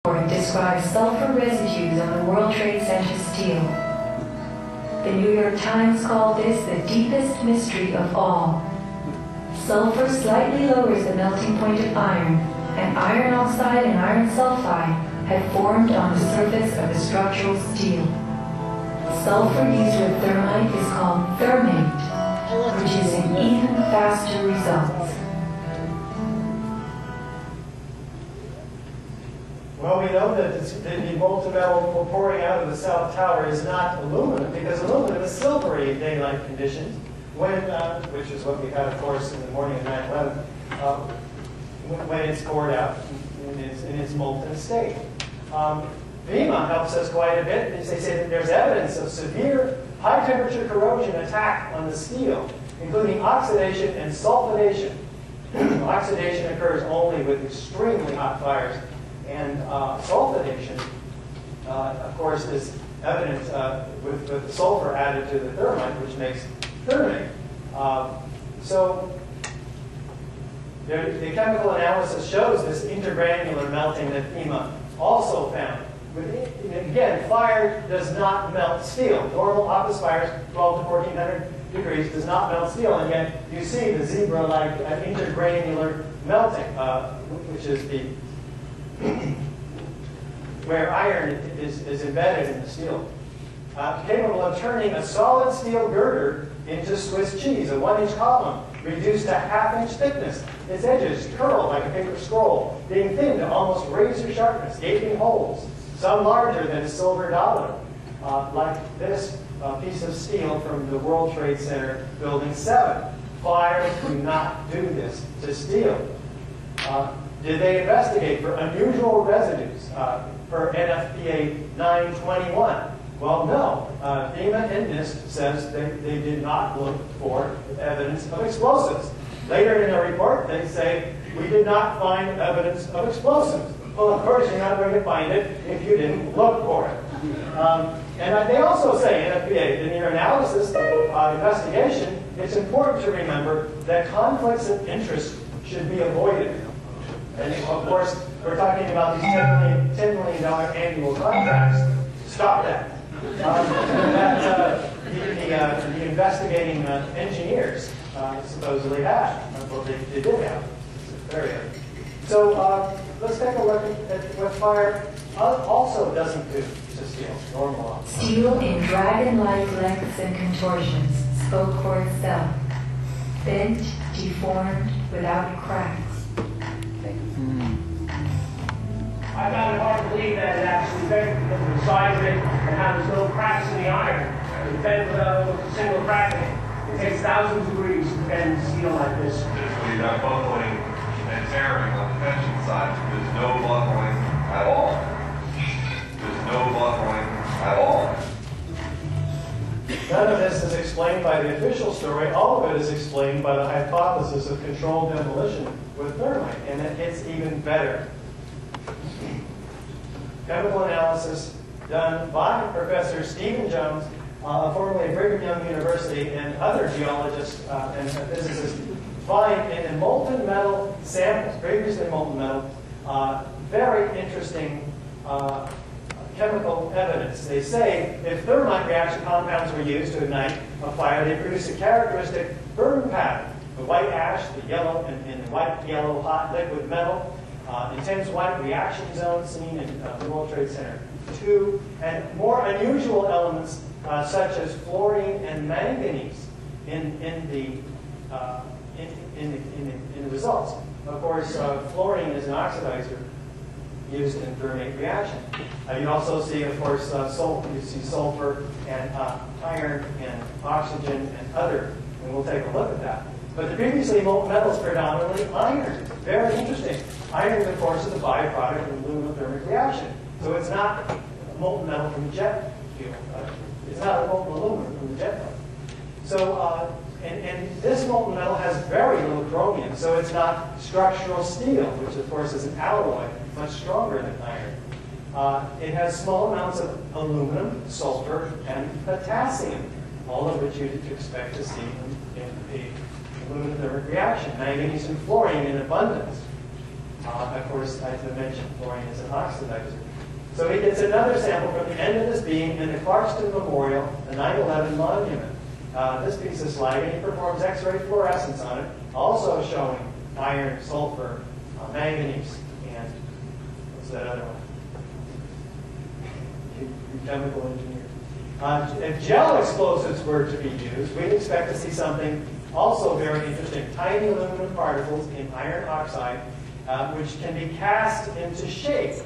describes sulfur residues on the World Trade Center steel. The New York Times called this the deepest mystery of all. Sulfur slightly lowers the melting point of iron, and iron oxide and iron sulfide had formed on the surface of the structural steel. Sulfur used with thermite is called thermate, producing even faster results. Well, we know that the molten metal pouring out of the South Tower is not aluminum, because aluminum is silvery in daylight conditions, which is what we had, of course, in the morning of 9/11, when it's poured out in its molten state. VEMA helps us quite a bit. They say that there's evidence of severe high-temperature corrosion attack on the steel, including oxidation and sulfidation. Oxidation occurs only with extremely hot fires. And sulfidation, of course, is evident with the sulfur added to the thermite, which makes thermate. So the chemical analysis shows this intergranular melting that FEMA also found. Again, fire does not melt steel. Normal office fires, 12 to 1400 degrees, does not melt steel. And yet you see the zebra-like intergranular melting, which is the where iron is embedded in the steel. Capable of turning a solid steel girder into Swiss cheese, a 1-inch column reduced to ½ inch thickness. Its edges curled like a paper scroll, being thinned to almost razor sharpness, gaping holes, some larger than a silver dollar, like this piece of steel from the World Trade Center Building 7. Fires do not do this to steel. Did they investigate for unusual residues for NFPA 921? Well, no. FEMA and NIST says they did not look for evidence of explosives. Later in their report, they say, we did not find evidence of explosives. Well, of course, you're not going to find it if you didn't look for it. And they also say, NFPA, in your analysis, investigation, it's important to remember that conflicts of interest should be avoided. And of course, we're talking about these $10 million annual contracts. Stop that. The investigating engineers supposedly had. Well, they did have. So let's take a look at what fire also doesn't do to steel, normal. Steel in dragon-like lengths and contortions spoke for itself. Bent, deformed, without cracks. I found it hard to believe that it actually bent because of the size of it and how there's no cracks in the iron. It bent without a single crack in it. It takes thousands of degrees to bend steel like this. Basically, that buckling and tearing on the tension side, there's no buckling at all. There's no buckling at all. None of this is explained by the official story. All of it is explained by the hypothesis of controlled demolition with thermite, and it's even better. Chemical analysis done by Professor Stephen Jones, formerly of Brigham Young University, and other geologists and physicists find in molten metal samples, previously molten metal, very interesting chemical evidence. They say if thermite reaction compounds were used to ignite a fire, they produce a characteristic burn pattern. The white ash, the yellow, and the white-yellow hot liquid metal. Intense white reaction zone seen in the World Trade Center 2, and more unusual elements such as fluorine and manganese in the results. Of course, fluorine is an oxidizer used in thermate reaction. You also see, of course, sulfur. You see sulfur and iron and oxygen and other, and we'll take a look at that. But the previously molten metals predominantly iron. Very interesting. Iron, of course, is a byproduct of aluminum thermic reaction. So it's not a molten metal from the jet fuel. It's not a molten aluminum from the jet fuel. So, and this molten metal has very little chromium, so it's not structural steel, which of course is an alloy, much stronger than iron. It has small amounts of aluminum, sulfur, and potassium, all of which you'd expect to see in a aluminum thermic reaction. Manganese and fluorine in abundance. Of course, as I mentioned, fluorine is an oxidizer. So he gets another sample from the end of this beam in the Clarkston Memorial, the 9/11 monument. This piece of slag, and he performs X-ray fluorescence on it, also showing iron, sulfur, manganese, and what's that other one? Chemical engineer. If gel explosives were to be used, we'd expect to see something also very interesting. Tiny aluminum particles in iron oxide, which can be cast into shape.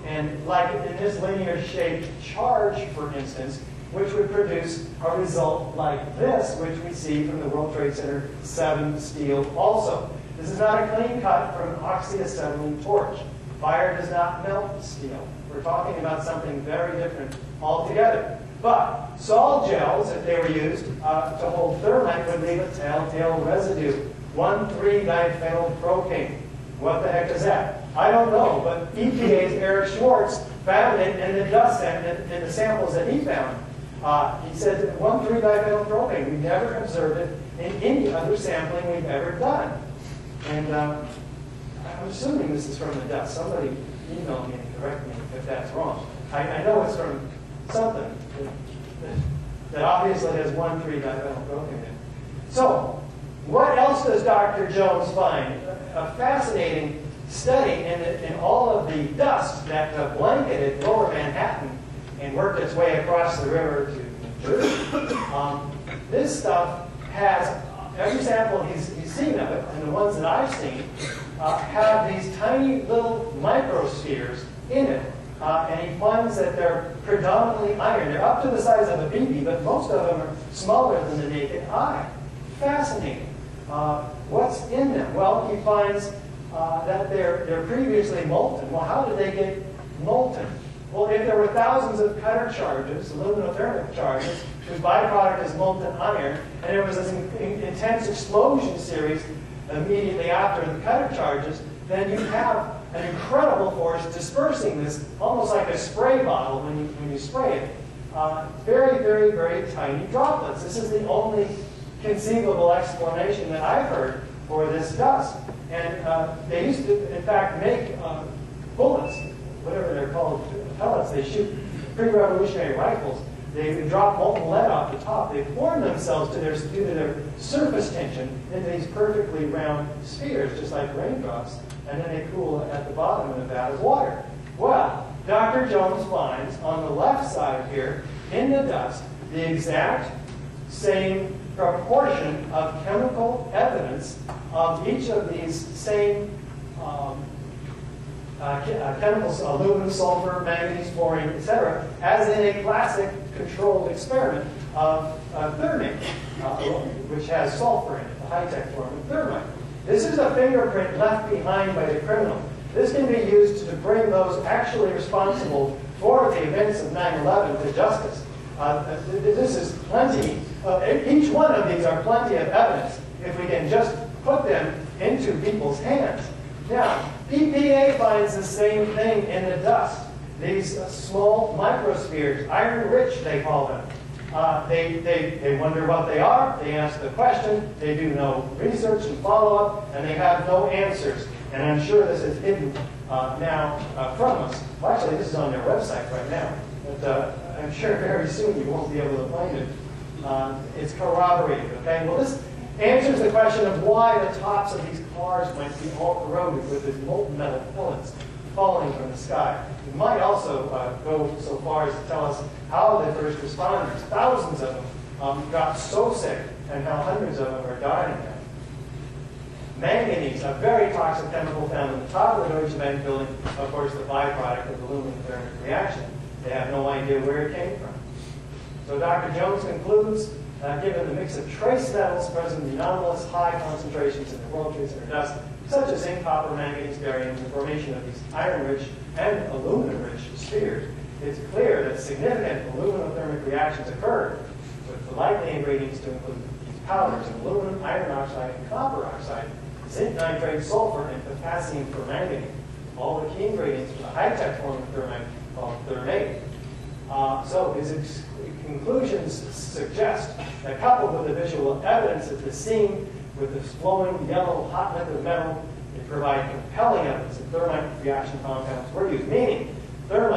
And like in this linear shaped charge, for instance, which would produce a result like this, which we see from the World Trade Center 7 steel also. This is not a clean cut from an oxy-acetylene torch. Fire does not melt steel. We're talking about something very different altogether. But sol gels, if they were used to hold thermite, would leave a telltale residue, 1,3-diphenylpropane. What the heck is that? I don't know, but EPA's Eric Schwartz found it in the dust in the samples that he found. He said 1,3-diphenylpropane. We've never observed it in any other sampling we've ever done. And I'm assuming this is from the dust. Somebody email me and correct me if that's wrong. I know it's from something that obviously has 1,3-diphenylpropane in it. So, what else does Dr. Jones find? A fascinating study in all of the dust that blanketed lower Manhattan and worked its way across the river to New Jersey. This stuff has, every sample he's seen of it, and the ones that I've seen, have these tiny little microspheres in it. And he finds that they're predominantly iron. They're up to the size of a BB, but most of them are smaller than the naked eye. Fascinating. What's in them? Well, he finds that they're previously molten. Well, how did they get molten? Well, if there were thousands of cutter charges, aluminothermic charges, whose byproduct is molten iron, and there was this intense explosion series immediately after the cutter charges, then you have an incredible force dispersing this, almost like a spray bottle when you spray it. Very, very, very tiny droplets. This is the only conceivable explanation that I've heard for this dust. And they used to, in fact, make bullets, whatever they're called, pellets. They shoot pre-revolutionary rifles. They would drop molten lead off the top. They form themselves due to their surface tension into these perfectly round spheres, just like raindrops, and then they cool at the bottom in a vat of water. Well, Dr. Jones finds on the left side here, in the dust, the exact same proportion of chemical evidence of each of these same chemicals, aluminum, sulfur, manganese, fluorine, etc., as in a classic controlled experiment of thermate, which has sulfur in it, the high-tech form of thermite. This is a fingerprint left behind by the criminal. This can be used to bring those actually responsible for the events of 9/11 to justice. This is plenty. Each one of these are plenty of evidence if we can just put them into people's hands. Now, EPA finds the same thing in the dust. These small microspheres, iron-rich, they call them. They wonder what they are. They ask the question. They do no research and follow-up, and they have no answers. And I'm sure this is hidden now from us. Well, actually, this is on their website right now. But I'm sure very soon you won't be able to find it. It's corroborated, okay? Well, this answers the question of why the tops of these cars might be all corroded with these molten metal pellets falling from the sky. It might also go so far as to tell us how the first responders, thousands of them, got so sick and how hundreds of them are dying now. Manganese, a very toxic chemical found on the top of the Deutsche Bank building, of course, the byproduct of the aluminothermic reaction. They have no idea where it came from. So Dr. Jones concludes, given the mix of trace metals present in the anomalous high concentrations in the World Trade Center dust, such as zinc, copper, manganese, barium, the formation of these iron-rich and aluminum-rich spheres, it's clear that significant aluminothermic reactions occurred, with the likely ingredients to include these powders of aluminum, iron oxide, and copper oxide, zinc nitrate, sulfur, and potassium permanganate, all the key ingredients for the high-tech form of thermite called thermate. So his conclusions suggest that coupled with the visual evidence at the scene, with this flowing yellow hot liquid metal They provide compelling evidence that thermite reaction compounds were used, meaning thermite